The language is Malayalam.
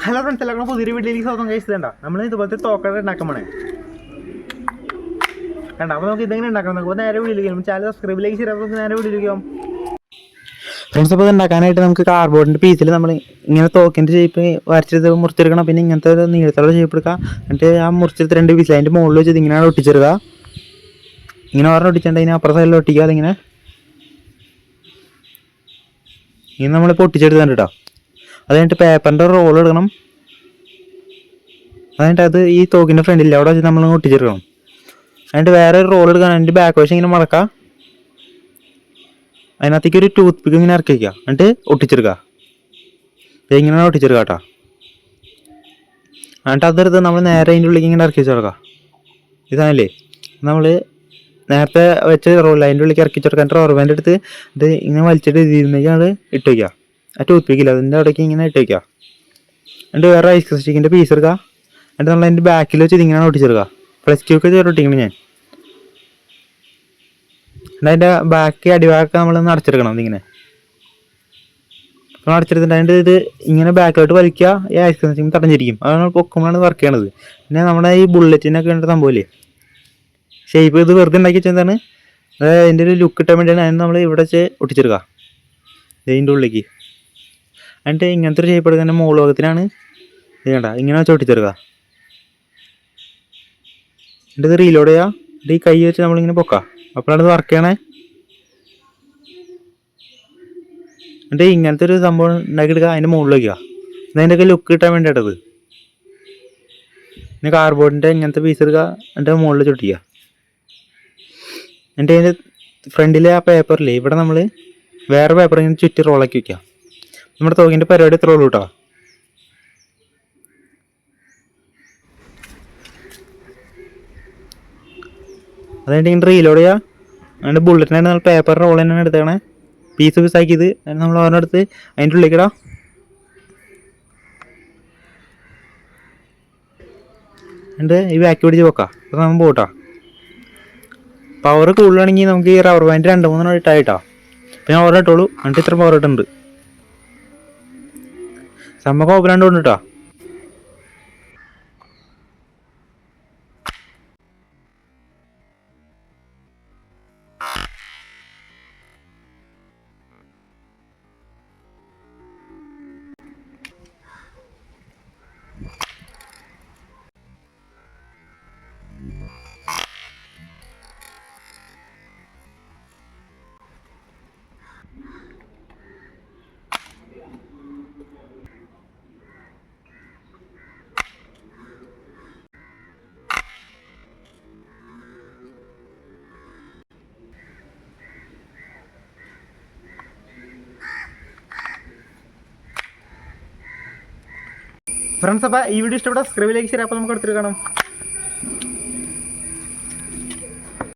ഹലോ ഫ്രണ്ട്സ്, എല്ലാവർക്കും പുതിയൊരു വീട്ടിലേക്ക് സ്വാഗതം. കഴിച്ചതേണ്ട നമ്മൾ ഇതുപോലത്തെ തോക്കട ഉണ്ടാക്കാൻ പോണേ കണ്ട. അപ്പോൾ നമുക്ക് ഇതെങ്ങനെ ഉണ്ടാക്കണം നമുക്ക് നേരെ വീട്ടിലേക്ക് ചാനൽ സബ്സ്ക്രൈബിലേക്ക് ശരി. നമുക്ക് നേരെ വീട്ടിലേക്ക് പോകും ഫ്രണ്ട്സ്. അപ്പോൾ ഇത് ഉണ്ടാക്കാനായിട്ട് നമുക്ക് കാർഡ്ബോർഡിൻ്റെ പീസിൽ നമ്മൾ ഇങ്ങനെ തോക്കിൻ്റെ ഷേപ്പ് വരച്ചത് മുറിച്ചെടുക്കണം. പിന്നെ ഇങ്ങനത്തെ ഒരു നീളത്തുള്ള ഷേപ്പ് എടുക്കുക. എന്നിട്ട് ആ മുറിച്ചെടുത്ത് 2 പീസിൽ അതിൻ്റെ മുകളിൽ വെച്ചത് ഇങ്ങനെയാണ് ഒട്ടിച്ചെടുക്കുക. ഇങ്ങനെ പറഞ്ഞ് ഒട്ടിച്ചിട്ട് അതിന് അപ്പുറം സൈഡിൽ ഒട്ടിക്കുക. അതിങ്ങനെ ഇങ്ങനെ നമ്മളിപ്പോൾ ഒട്ടിച്ചെടുത്തിട്ടുണ്ട് കേട്ടോ. അത് കഴിഞ്ഞിട്ട് പേപ്പറിൻ്റെ റോൾ എടുക്കണം. അതിൻ്റെ അത് ഈ തോക്കിൻ്റെ ഫ്രണ്ടില്ല അവിടെ വെച്ച് നമ്മൾ ഒട്ടിച്ചെടുക്കണം. അതിൻ്റെ വേറെ ഒരു റോൾ എടുക്കണം. അതിൻ്റെ ബാക്ക് വശം ഇങ്ങനെ മടക്കുക. അതിനകത്തേക്ക് ഒരു ടൂത്ത് പിക്ക് ഇങ്ങനെ ഇറക്കി വയ്ക്കുക. എന്നിട്ട് ഒട്ടിച്ചെടുക്കുക. ഇങ്ങനെ ഒട്ടിച്ചെടുക്കുക കേട്ടോ. എന്നിട്ട് അതെടുത്ത് നമ്മൾ നേരെ അതിൻ്റെ ഉള്ളിലേക്ക് ഇങ്ങനെ ഇറക്കി വെച്ചെടുക്കുക. ഇതാണല്ലേ നമ്മൾ നേരത്തെ വെച്ച് റോൾ അതിൻ്റെ ഉള്ളിലേക്ക് ഇറക്കി വെച്ചെടുക്കാൻ റബ്ബർ ബാൻഡ് എടുത്ത് ഇത് ഇങ്ങനെ വലിച്ചിട്ട് ഇതിലേക്ക് നമ്മൾ ഇട്ട് വയ്ക്കുക. ആ ടൂത്ത് പിക്കില്ല അതിൻ്റെ അവിടേക്ക് ഇങ്ങനെ ഇട്ട് വയ്ക്കുക. എന്നിട്ട് വേറെ ഐസ് സ്റ്റിക്കിൻ്റെ പീസ് എടുക്കുക. എന്നിട്ട് നമ്മൾ അതിൻ്റെ ബാക്കിൽ വെച്ച് ഇതിങ്ങനെ ഒട്ടിച്ചെടുക്കുക. പ്ലസ് 2 ഒക്കെ ഒട്ടിക്കണം ഞാൻ. എന്നിട്ട് അതിൻ്റെ ബാക്കി അടിഭാഗമൊക്കെ നമ്മളൊന്ന് അടച്ചെടുക്കണം. ഇതിങ്ങനെ അപ്പോൾ അടച്ചെടുത്തിട്ട് അതിൻ്റെ ഇത് ഇങ്ങനെ ബാക്കിലോട്ട് വലിക്കുക. ഈ ഐസ് സ്റ്റിക്ക് തടഞ്ഞിരിക്കും. അതാണ് പൊക്കുമ്പോഴാണ് വർക്ക് ചെയ്യണത്. പിന്നെ നമ്മുടെ ഈ ബുള്ളറ്റിനൊക്കെ വേണ്ട സംഭവമില്ലേ ഷേപ്പ്, ഇത് വെറുതെ ഉണ്ടാക്കി വെച്ചതാണ്. അതായത് അതിൻ്റെ ഒരു ലുക്ക് കിട്ടാൻ വേണ്ടിയാണ് അതിന് നമ്മൾ ഇവിടെ വെച്ച് ഒട്ടിച്ചെടുക്കുക ഇതിൻ്റെ ഉള്ളിലേക്ക്. എന്നിട്ട് ഇങ്ങനത്തെ ഒരു ഷേപ്പ് എടുക്കാൻ മുകൾ ഭാഗത്തിനാണ് ഇത് വേണ്ട ഇങ്ങനെ വെച്ച് ഒട്ടിച്ചെടുക്കുക. എന്നിട്ട് ഇത് റീലോഡ് ചെയ്യുക. എന്നിട്ട് ഈ കൈ വെച്ച് നമ്മളിങ്ങനെ പൊക്കുക. അപ്പോഴാണ് ഇത് വർക്ക് ചെയ്യണേ. എന്നിട്ട് ഇങ്ങനത്തെ ഒരു സംഭവം ഉണ്ടാക്കിയെടുക്കുക. അതിൻ്റെ മുകളിൽ വയ്ക്കുക. അതിൻ്റെയൊക്കെ ലുക്ക് കിട്ടാൻ വേണ്ടിയിട്ടത്. പിന്നെ കാർഡ്ബോർഡിൻ്റെ ഇങ്ങനത്തെ പീസ് എടുക്കുക. എന്നിട്ട് മുകളിൽ ചൊട്ടിക്കുക. എന്നിട്ട് അതിൻ്റെ ഫ്രണ്ടിലെ ആ പേപ്പറില്ലേ ഇവിടെ നമ്മൾ വേറെ പേപ്പർ ഇങ്ങനെ ചുറ്റി റോളാക്കി വയ്ക്കുക. നമ്മുടെ തോക്കിൻ്റെ പരിപാടി ഇത്ര ഉള്ളൂ കേട്ടോ. അതുകൊണ്ട് ഇങ്ങനെ റീലോഡ് ചെയ്യുക. അതിൻ്റെ ബുള്ളറ്റിനായിട്ട് നമ്മൾ പേപ്പർ റോൾ തന്നെയാണ് എടുത്തേക്കണേ. പീസ് പീസാക്കിയത് നമ്മൾ ഓരോന്നെടുത്ത് അതിൻ്റെ ഉള്ളിലേക്കിടാം. എന്നിട്ട് ഈ ബാക്കി പിടിച്ച് വെക്കാം. അപ്പോൾ നമ്മൾ പോട്ടാ. പവർ കൂടുതലാണെങ്കിൽ നമുക്ക് ഈ റബ്ബർ ബാൻഡ് 2-3 ഇട്ടായിട്ടോ. അപ്പോൾ ഞാൻ ഓരോ ഇട്ടോളൂ. എന്നിട്ട് ഇത്ര പവർ ഇട്ടുണ്ട്. സംഭവം ഓപ്പലാണ്ട് കൊണ്ട് കേട്ടോ. ഫ്രണ്ട്സ്, അപ്പോൾ ഈ വീഡിയോ ഇഷ്ടപ്പെട്ട സബ്സ്ക്രൈബിലേക്ക് ശരി. അപ്പോൾ നമുക്ക് എടുത്തിട്ട് കാണാം.